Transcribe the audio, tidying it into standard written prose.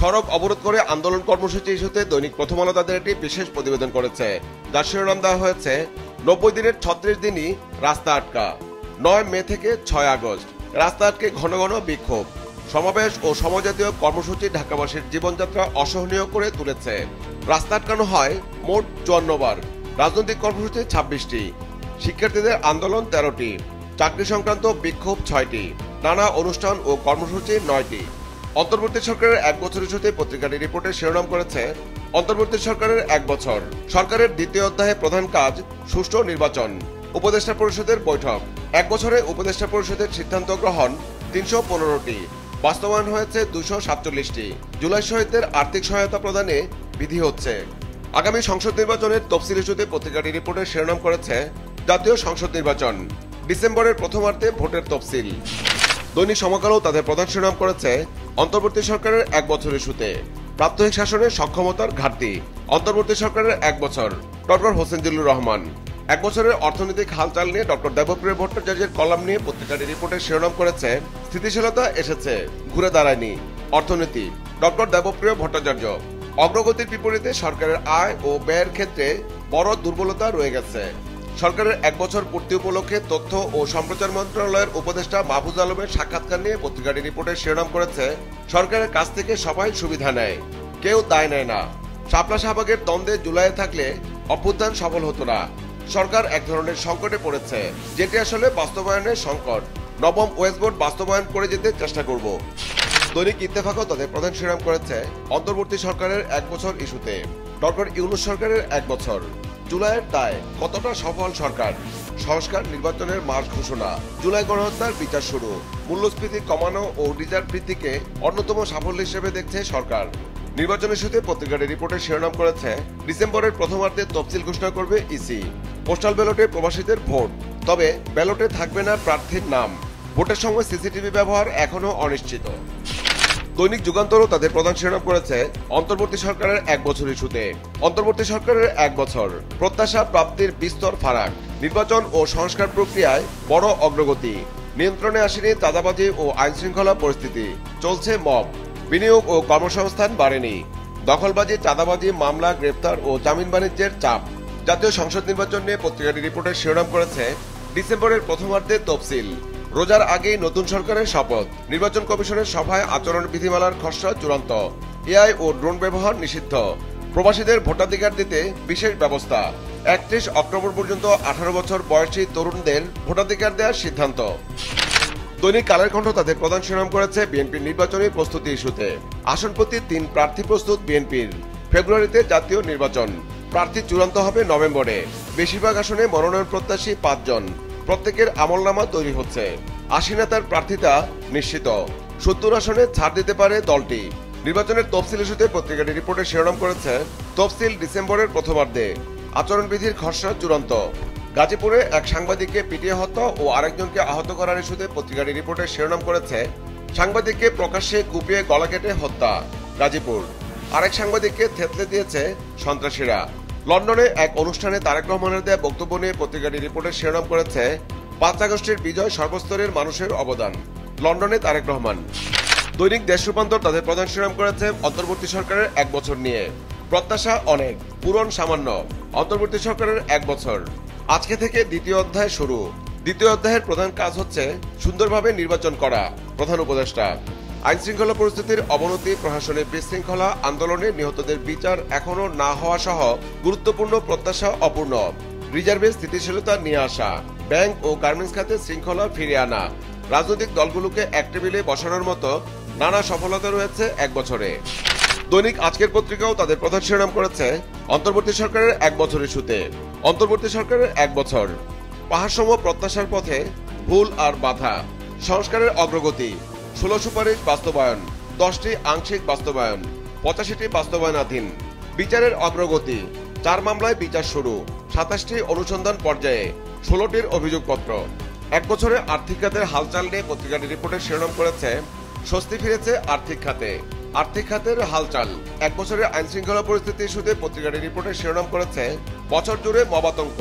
সড়ক অবরোধ করে আন্দোলন কর্মসূচি ইস্যুতে দৈনিক প্রথম আলো তাদের একটি বিশেষ প্রতিবেদন করেছে, যার শিরোনাম দেওয়া হয়েছে 90 দিনের 36 দিনই রাস্তা আটকা। 9 মে থেকে 6 আগস্ট রাস্তা আটকে ঘন ঘন বিক্ষোভ, সমাবেশ ও সমজাতীয় কর্মসূচি ঢাকাবাসীর জীবনযাত্রা অসহনীয় করে তুলেছে। রাস্তা আটকানো হয় মোট 54 বার, রাজনৈতিক কর্মসূচি 26টি, শিক্ষার্থীদের আন্দোলন 13টি, চাকরি সংক্রান্ত বিক্ষোভ 6টি, নানা অনুষ্ঠান ও কর্মসূচি 9টি। অন্তর্বর্তী সরকারের 1 বছর ইস্যুতে পত্রিকাটি রিপোর্টে শিরোনাম করেছে অন্তর্বর্তী সরকারের 1 বছর। সরকারের দ্বিতীয় অধ্যায়ে প্রধান কাজ সুষ্ঠু নির্বাচন, উপদেষ্টা পরিষদের বৈঠক। 1 বছরে উপদেষ্টা পরিষদের সিদ্ধান্ত গ্রহণ 315টি, বাস্তবায়ন হয়েছে 247টি। জুলাই শহীদদের আর্থিক সহায়তা প্রদানে বিধি হচ্ছে। আগামী সংসদ নির্বাচনের তফসিল ইস্যুতে পত্রিকাটি রিপোর্টে শিরোনাম করেছে জাতীয় সংসদ নির্বাচন, ডিসেম্বরের প্রথমার্ধে ভোটের তফসিল। দৈনিক সমকালও তাদের প্রধান শিরোনাম করেছে অন্তর্বর্তী সরকারের 1 বছর ইস্যুতে প্রাত্যহিক শাসনের সক্ষমতার ঘাটতি। অন্তর্বর্তী সরকারের 1 বছর, ডক্টর হোসেন জিল্লুর রহমান। 1 বছরের অর্থনৈতিক হালচাল নিয়ে ডক্টর দেবপ্রিয় ভট্টাচার্যের কলাম নিয়ে পত্রিকাটি রিপোর্টে শিরোনাম করেছে স্থিতিশীলতা এসেছে, ঘুরে দাঁড়ায়নি অর্থনীতি, ডক্টর দেবপ্রিয় ভট্টাচার্য। অগ্রগতির বিপরীতে সরকারের আয় ও ব্যয়ের ক্ষেত্রে বড় দুর্বলতা রয়ে গেছে। সরকারের 1 বছর পূর্তি উপলক্ষে তথ্য ও সম্প্রচার মন্ত্রণালয়ের উপদেষ্টা মাহফুজ আলমের সাক্ষাৎকার নিয়ে পত্রিকাটি রিপোর্টে শিরোনাম করেছে সরকারের কাছ থেকে সবাই সুবিধা নেয়, কেউ দায় নেয় না। শাপলা শাহবাগের দ্বন্দ্বে জুলাইয়ে থাকলে অভ্যুত্থান সফল হতো না। সরকার এক ধরনের সংকটে পড়েছে, যেটি আসলে বাস্তবায়নের সংকট। নবম ওয়েস্টবোর্ড বাস্তবায়ন করে যেতে চেষ্টা করব। দৈনিক ইত্তেফাকও তাদের প্রধান শিরোনাম করেছে অন্তর্বর্তী সরকারের 1 বছর ইস্যুতে ডক্টর ইউনূস সরকারের 1 বছর। জুলাইয়ের দায় কতটা সফল সরকার? সংস্কার, নির্বাচনের মাস ঘোষণা, জুলাই গণহত্যার বিচার শুরু, মূল্যস্ফীতি কমানো ও রিজার্ভ বৃদ্ধিকে অন্যতম সাফল্য হিসেবে দেখছে সরকার। নির্বাচন ইস্যুতে পত্রিকাটি রিপোর্টে শিরোনাম করেছে ডিসেম্বরের প্রথমার্ধে তফসিল ঘোষণা করবে ইসি। পোস্টাল ব্যালটে প্রবাসীদের ভোট, তবে ব্যালটে থাকবে না প্রার্থীর নাম। ভোটের সময় সিসিটিভি ব্যবহার এখনো অনিশ্চিত। দৈনিক যুগান্তরও তাদের প্রধান শিরোনাম করেছে অন্তর্বর্তী সরকারের 1 বছর ইস্যুতে অন্তর্বর্তী সরকারের 1 বছর, প্রত্যাশা প্রাপ্তির বিস্তর ফারাক, নির্বাচন ও সংস্কার প্রক্রিয়ায় বড় অগ্রগতি, নিয়ন্ত্রণে আসেনি চাঁদাবাজি ও আইনশৃঙ্খলা পরিস্থিতি, চলছে মব, বিনিয়োগ ও কর্মসংস্থান বাড়েনি, দখলবাজি, চাঁদাবাজি, মামলা, গ্রেফতার ও জামিন বাণিজ্যের চাপ। জাতীয় সংসদ নির্বাচন নিয়ে পত্রিকাটি রিপোর্টের শিরোনাম করেছে ডিসেম্বরের প্রথমার্ধে তফসিল, রোজার আগেই নতুন সরকারের শপথ, নির্বাচন কমিশনের সভায় আচরণ বিধিমালার খসড়া চূড়ান্ত, এআই ও ড্রোন ব্যবহার নিষিদ্ধ, প্রবাসীদের ভোটাধিকার দিতে বিশেষ ব্যবস্থা, 31 অক্টোবর পর্যন্ত 18 বছর বয়সী তরুণদের ভোটাধিকার দেওয়ার সিদ্ধান্ত। দৈনিক কালের কণ্ঠ তাদের প্রধান শিরোনাম করেছে বিএনপির নির্বাচনী প্রস্তুতি ইস্যুতে আসন প্রতি 3 প্রার্থী প্রস্তুত বিএনপির, ফেব্রুয়ারিতে জাতীয় নির্বাচন, প্রার্থী চূড়ান্ত হবে নভেম্বরে, বেশিরভাগ আসনে মনোনয়ন প্রত্যাশী 5 জন, প্রত্যেকের আমলনামা তৈরি হচ্ছে, 80 নেতার প্রার্থিতা নিশ্চিত, 70 আসনে ছাড় দিতে পারে দলটি। নির্বাচনের তফসিল ইস্যুতে পত্রিকাটি রিপোর্টে শিরোনাম করেছে তফসিল ডিসেম্বরের প্রথমার্ধে, আচরণবিধির খসড়া চূড়ান্ত। গাজীপুরে এক সাংবাদিককে পিটিয়ে হত্যা ও আরেকজনকে আহত করার ইস্যুতে পত্রিকাটি রিপোর্টে শিরোনাম করেছে সাংবাদিককে প্রকাশ্যে কুপিয়ে গলা কেটে হত্যা, গাজীপুর। আরেক সাংবাদিককে থেতলে দিয়েছে সন্ত্রাসীরা। লন্ডনে এক অনুষ্ঠানে তারেক রহমানের দেয়া বক্তব্য নিয়ে পত্রিকাটি রিপোর্টের শিরোনাম করেছে 5 আগস্টের বিজয় সর্বস্তরের মানুষের অবদান, লন্ডনে তারেক রহমান। দৈনিক দেশ রূপান্তর তাদের প্রধান শিরোনাম করেছে অন্তর্বর্তী সরকারের 1 বছর নিয়ে প্রত্যাশা অনেক, পূরণ সামান্য। অন্তর্বর্তী সরকারের 1 বছর, আজকে থেকে দ্বিতীয় অধ্যায় শুরু। দ্বিতীয় অধ্যায়ের প্রধান কাজ হচ্ছে সুন্দরভাবে নির্বাচন করা, প্রধান উপদেষ্টা। আইনশৃঙ্খলা পরিস্থিতির অবনতি, প্রশাসনের বিশৃঙ্খলা, আন্দোলনে নিহতদের বিচার এখনো না হওয়া সহ গুরুত্বপূর্ণ প্রত্যাশা অপূর্ণ, রিজার্ভে স্থিতিশীলতা নিয়ে আসা, ব্যাংক ও গার্মেন্টস খাতে শৃঙ্খলা ফিরিয়ে আনা, রাজনৈতিক দলগুলোকে এক টেবিলে বসানোর মতো নানা সফলতা রয়েছে 1 বছরে। দৈনিক আজকের পত্রিকাও তাদের প্রধান শিরোনাম করেছে অন্তর্বর্তী সরকারের 1 বছর ইস্যুতে অন্তর্বর্তী সরকারের 1 বছর, পাহাড়সম প্রত্যাশার পথে ভুল আর বাধা, সংস্কারের অগ্রগতি, 16 সুপারিশ বাস্তবায়ন, 10টি আংশিক বাস্তবায়ন, 85টি বাস্তবায়নাধীন, বিচারের অগ্রগতি, 4 মামলায় বিচার শুরু, 27টি অনুসন্ধান পর্যায়ে, 16টির অভিযোগপত্র। 1 বছরে আর্থিক খাতের হালচাল নিয়ে পত্রিকাটি রিপোর্টের শিরোনাম করেছে স্বস্তি ফিরেছে আর্থিক খাতে, আর্থিক খাতের হালচাল। 1 বছরে আইনশৃঙ্খলা পরিস্থিতি ইস্যুতে পত্রিকাটি রিপোর্টের শিরোনাম করেছে বছর জুড়ে মবাতঙ্ক,